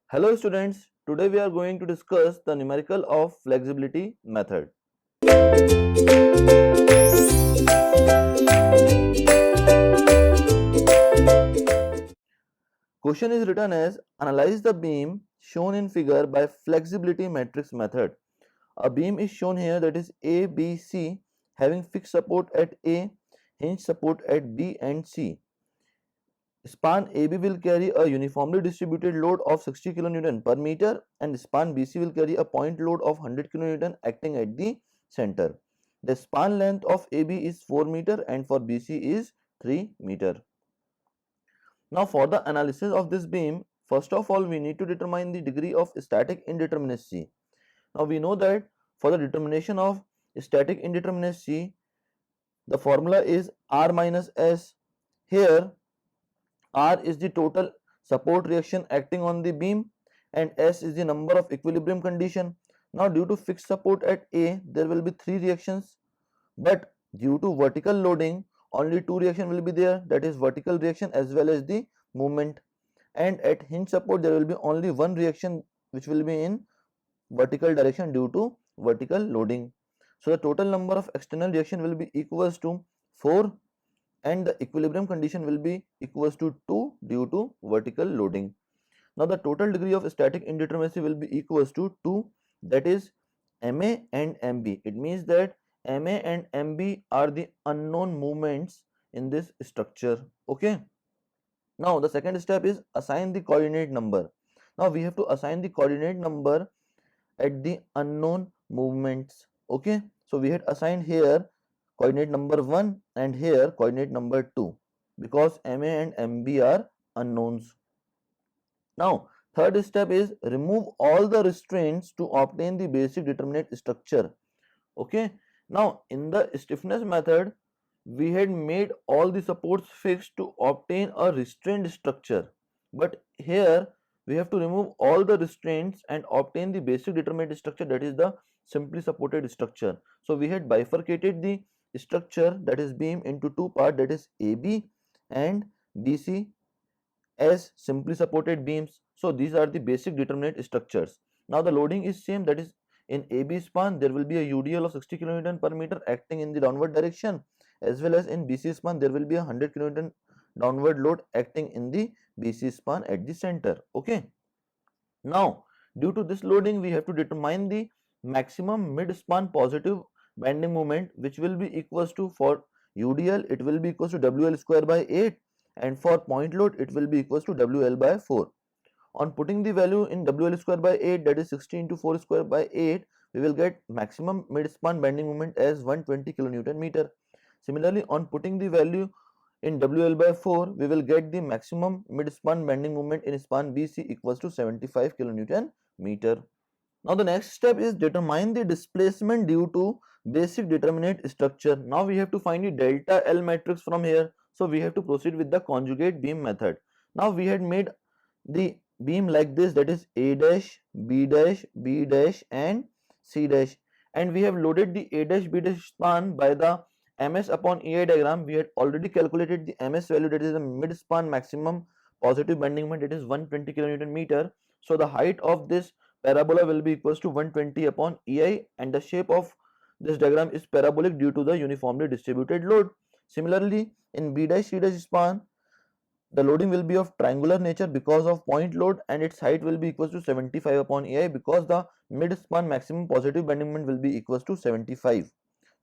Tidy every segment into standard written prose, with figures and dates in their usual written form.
Hello students, today we are going to discuss the numerical of flexibility method. Question is written as analyze the beam shown in figure by flexibility matrix method. A beam is shown here, that is A, B, C, having fixed support at A, hinge support at B and C. Span AB will carry a uniformly distributed load of 60 kN per meter and span BC will carry a point load of 100 kN acting at the center. The span length of AB is 4 meter and for BC is 3 meter. Now for the analysis of this beam, first of all we need to determine the degree of static indeterminacy. Now we know that for the determination of static indeterminacy, the formula is R minus S. Here R is the total support reaction acting on the beam and S is the number of equilibrium condition. Now due to fixed support at A, there will be 3 reactions, but due to vertical loading only 2 reaction will be there, that is vertical reaction as well as the movement, and at hinge support there will be only one reaction which will be in vertical direction due to vertical loading. So the total number of external reaction will be equals to 4 and the equilibrium condition will be equals to 2 due to vertical loading. Now the total degree of static indeterminacy will be equals to 2, that is MA and MB. It means that MA and MB are the unknown movements in this structure. Okay. Now the second step is assign the coordinate number. Now we have to assign the coordinate number at the unknown movements. Okay. So we had assigned here coordinate number 1 and here coordinate number 2 because MA and MB are unknowns. Now third step is remove all the restraints to obtain the basic determinate structure. Okay. Now in the stiffness method we had made all the supports fixed to obtain a restrained structure, but here we have to remove all the restraints and obtain the basic determinate structure, that is the simply supported structure. So we had bifurcated the structure, that is beam, into two parts, that is AB and BC as simply supported beams. So these are the basic determinate structures. Now the loading is same, that is in AB span there will be a UDL of 60 kN per meter acting in the downward direction, as well as in BC span there will be a 100 kN downward load acting in the BC span at the center. Okay. Now due to this loading we have to determine the maximum mid span positive bending moment, which will be equals to, for UDL it will be equals to WL square by 8 and for point load it will be equals to WL by 4. On putting the value in WL square by 8, that is 60 into 4 square by 8, we will get maximum mid span bending moment as 120 kilonewton meter. Similarly, on putting the value in WL by 4, we will get the maximum mid span bending moment in span BC equals to 75 kilonewton meter. Now the next step is determine the displacement due to basic determinate structure. Now we have to find the delta L matrix from here. So we have to proceed with the conjugate beam method. Now we had made the beam like this, that is A dash, B dash, B dash and C dash, and we have loaded the A dash B dash span by the MS upon EI diagram. We had already calculated the MS value, that is the mid span maximum positive bending moment, it is 120 kilonewton meter. So the height of this parabola will be equals to 120 upon EI and the shape of this diagram is parabolic due to the uniformly distributed load. Similarly in B dash C dash span the loading will be of triangular nature because of point load and its height will be equals to 75 upon EI because the mid span maximum positive bending moment will be equals to 75.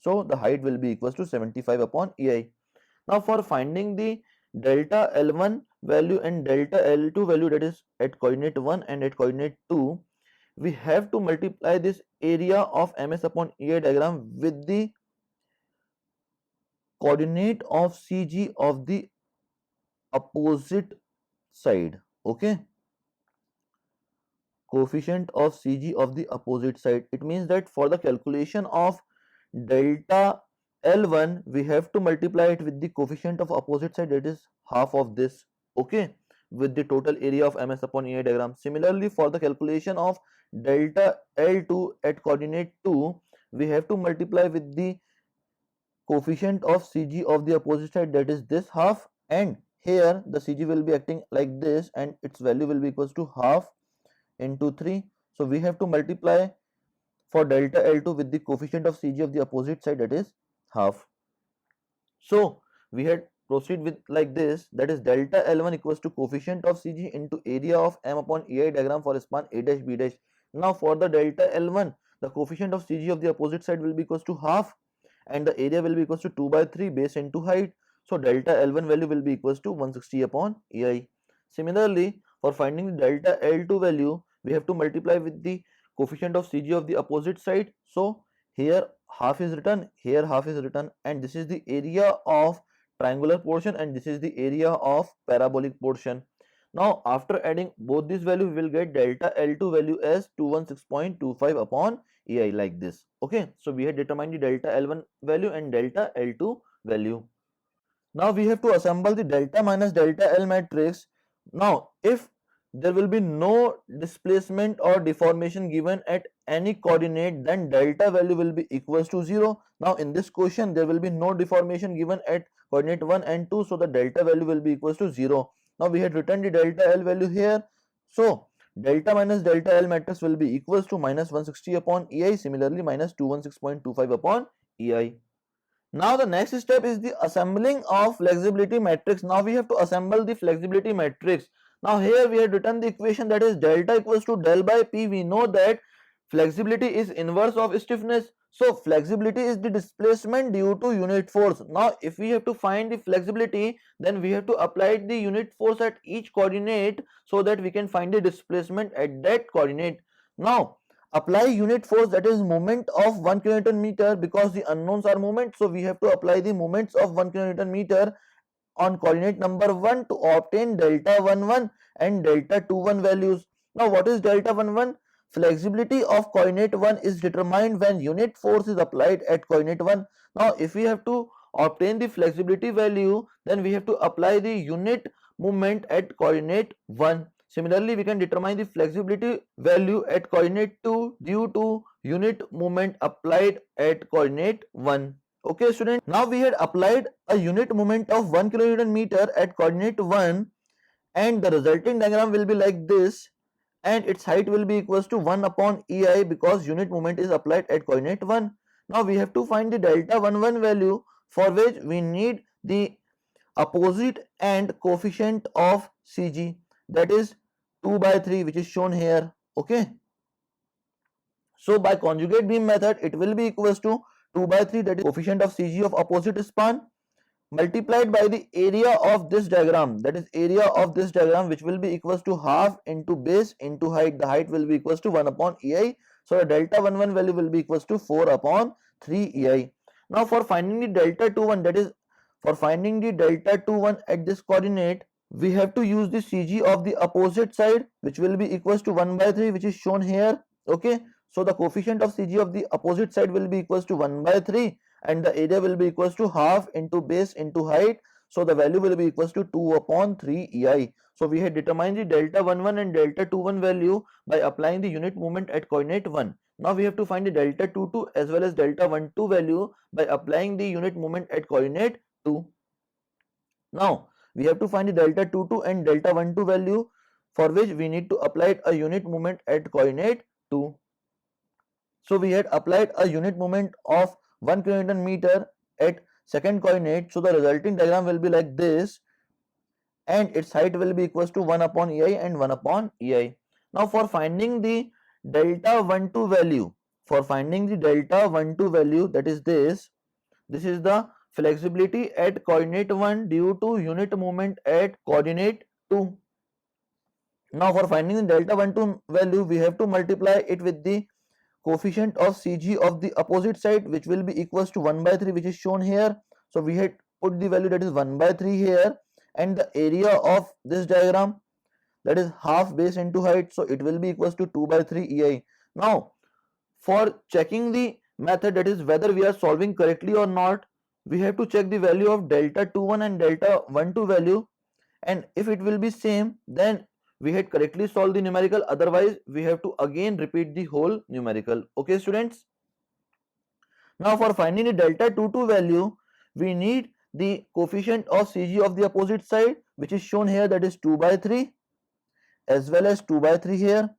So the height will be equals to 75 upon EI. Now for finding the delta L1 value and delta L2 value, that is at coordinate 1 and at coordinate 2, we have to multiply this area of MS upon EI diagram with the coordinate of CG of the opposite side. Okay, coefficient of CG of the opposite side. It means that for the calculation of delta L1 we have to multiply it with the coefficient of opposite side, that is half of this. Okay, with the total area of MS upon EI diagram. Similarly for the calculation of delta L2 at coordinate 2 we have to multiply with the coefficient of CG of the opposite side, that is this half, and here the CG will be acting like this and its value will be equals to half into 3. So we have to multiply for delta L2 with the coefficient of CG of the opposite side, that is half. So we had proceed with like this, that is delta L1 equals to coefficient of CG into area of M upon EI diagram for span A dash B dash. Now for the delta L1, the coefficient of CG of the opposite side will be equals to half and the area will be equals to 2 by 3 base into height. So delta L1 value will be equals to 160 upon EI. Similarly, for finding the delta L2 value, we have to multiply with the coefficient of CG of the opposite side. So here half is written, here half is written, and this is the area of triangular portion and this is the area of parabolic portion. Now after adding both these values, we will get delta L2 value as 216.25 upon EI like this. Okay, so we have determined the delta L1 value and delta L2 value. Now we have to assemble the delta minus delta L matrix. Now if there will be no displacement or deformation given at any coordinate, then delta value will be equals to 0. Now in this question there will be no deformation given at coordinate 1 and 2, so the delta value will be equals to 0. Now we had written the delta L value here. So delta minus delta L matrix will be equals to minus 160 upon EI, similarly minus 216.25 upon EI. Now the next step is the assembling of flexibility matrix. Now we have to assemble the flexibility matrix. Now here we have written the equation, that is delta equals to del by P. We know that flexibility is inverse of stiffness. So flexibility is the displacement due to unit force. Now if we have to find the flexibility, then we have to apply the unit force at each coordinate so that we can find the displacement at that coordinate. Now apply unit force, that is moment of 1 kilonewton meter, because the unknowns are moments, so we have to apply the moments of 1 kilonewton meter on coordinate number 1 to obtain delta 11 and delta 21 values. Now what is delta 11? Flexibility of coordinate 1 is determined when unit force is applied at coordinate 1. Now if we have to obtain the flexibility value, then we have to apply the unit moment at coordinate 1. Similarly, we can determine the flexibility value at coordinate 2 due to unit moment applied at coordinate 1. Okay student, now we had applied a unit moment of 1 kilonewton meter at coordinate 1 and the resulting diagram will be like this, and its height will be equals to 1 upon EI because unit moment is applied at coordinate 1. Now we have to find the delta 11 value, for which we need the opposite and coefficient of CG, that is 2 by 3, which is shown here. Okay, so by conjugate beam method it will be equals to 2 by 3, that is coefficient of CG of opposite span, multiplied by the area of this diagram, that is area of this diagram, which will be equals to half into base into height. The height will be equals to 1 upon EI. So the delta 11 value will be equals to 4 upon 3 EI. Now for finding the delta 21, that is for finding the delta 21 at this coordinate, we have to use the CG of the opposite side, which will be equals to 1 by 3, which is shown here. Okay, so the coefficient of CG of the opposite side will be equals to 1 by 3 and the area will be equals to half into base into height. So the value will be equals to 2 upon 3 EI. So we had determined the delta 11 and delta 21 value by applying the unit moment at coordinate 1. Now we have to find the delta 22 as well as delta 12 value by applying the unit moment at coordinate 2. Now we have to find the delta 22 and delta 12 value, for which we need to apply a unit moment at coordinate 2. So we had applied a unit moment of 1 kilonewton meter at second coordinate. So the resulting diagram will be like this, and its height will be equals to 1 upon EI and 1 upon EI. Now for finding the delta 12 value, that is this is the flexibility at coordinate 1 due to unit moment at coordinate 2. Now for finding the delta 12 value, we have to multiply it with the coefficient of CG of the opposite side, which will be equals to 1 by 3, which is shown here. So we had put the value, that is 1 by 3 here, and the area of this diagram, that is half base into height, so it will be equals to 2 by 3 EI. Now for checking the method, that is whether we are solving correctly or not, we have to check the value of delta 21 and delta 12 value, and if it will be same, then we had correctly solved the numerical, otherwise we have to again repeat the whole numerical. Okay students, now for finding the delta 22 value, we need the coefficient of CG of the opposite side, which is shown here, that is 2 by 3 as well as 2 by 3 here.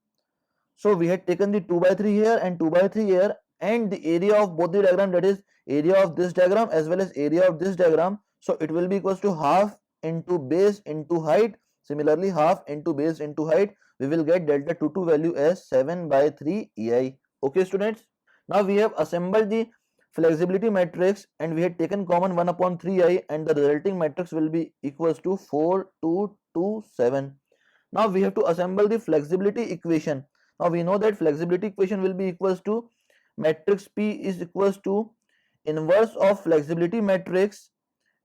So we had taken the 2 by 3 here and 2 by 3 here, and the area of both the diagram, that is area of this diagram as well as area of this diagram. So it will be equals to half into base into height. Similarly, half into base into height, we will get delta 22 value as 7 by 3 EI. Okay students, now we have assembled the flexibility matrix and we had taken common 1 upon 3i, and the resulting matrix will be equals to 4 2 2 7. Now we have to assemble the flexibility equation. Now we know that flexibility equation will be equals to matrix P is equals to inverse of flexibility matrix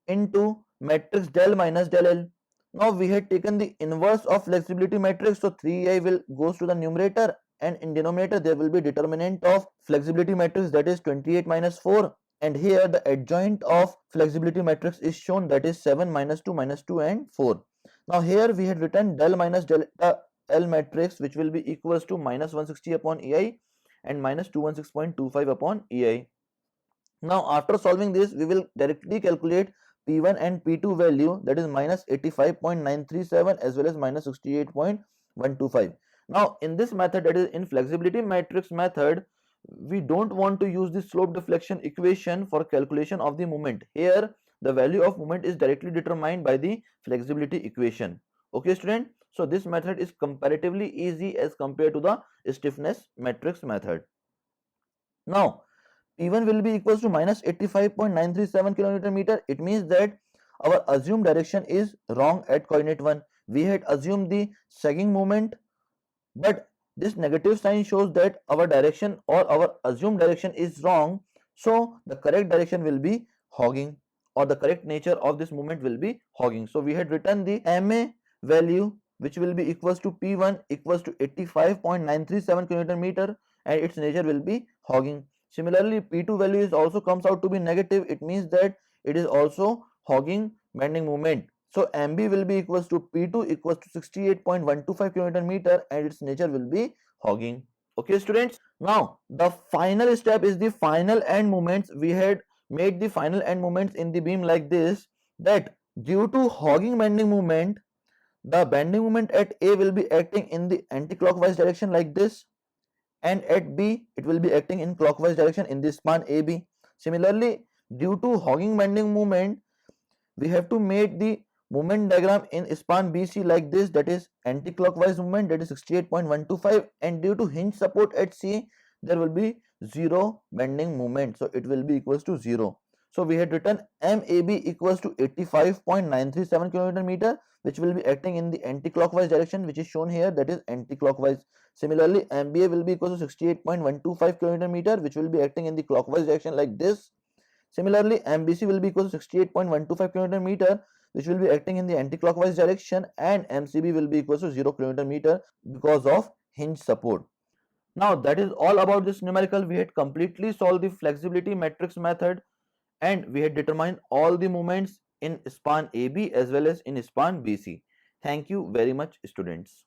into matrix del minus del L. Now we had taken the inverse of flexibility matrix, so 3i will goes to the numerator, and in denominator there will be determinant of flexibility matrix, that is 28 minus 4, and here the adjoint of flexibility matrix is shown, that is 7 minus 2 and 4. Now here we had written del minus delta L matrix, which will be equals to minus 160 upon EI and minus 216.25 upon EI. Now after solving this, we will directly calculate P1 and P2 value, that is minus 85.937 as well as minus 68.125. Now in this method, that is in flexibility matrix method, we don't want to use the slope deflection equation for calculation of the moment. Here the value of moment is directly determined by the flexibility equation. Okay student, so this method is comparatively easy as compared to the stiffness matrix method. Now P1 will be equals to minus 85.937 kilometer meter. It means that our assumed direction is wrong at coordinate 1. We had assumed the sagging moment, but this negative sign shows that our direction or our assumed direction is wrong. So the correct direction will be hogging, or the correct nature of this movement will be hogging. So we had written the MA value, which will be equals to P1 equals to 85.937 kilometer meter, and its nature will be hogging. Similarly, P2 value is also comes out to be negative. It means that it is also hogging bending moment. So MB will be equals to P2 equals to 68.125 kilometer meter, and its nature will be hogging. Okay students, now the final step is the final end moments. We had made the final end moments in the beam like this, that due to hogging bending moment, the bending moment at A will be acting in the anti-clockwise direction like this, and at B it will be acting in clockwise direction in the span AB. Similarly, due to hogging bending moment, we have to make the moment diagram in span BC like this, that is anti-clockwise movement, that is 68.125, and due to hinge support at C, there will be zero bending moment, so it will be equals to 0. So we had written MAB equals to 85.937 kilometer meter, which will be acting in the anti-clockwise direction, which is shown here, that is anti-clockwise. Similarly, MBA will be equals to 68.125 kilometer meter, which will be acting in the clockwise direction like this. Similarly, MBC will be equals to 68.125 kilometer meter, which will be acting in the anti-clockwise direction, and MCB will be equals to 0 kilometer meter because of hinge support. Now that is all about this numerical. We had completely solved the flexibility matrix method, and we had determined all the moments in span AB as well as in span BC. Thank you very much students.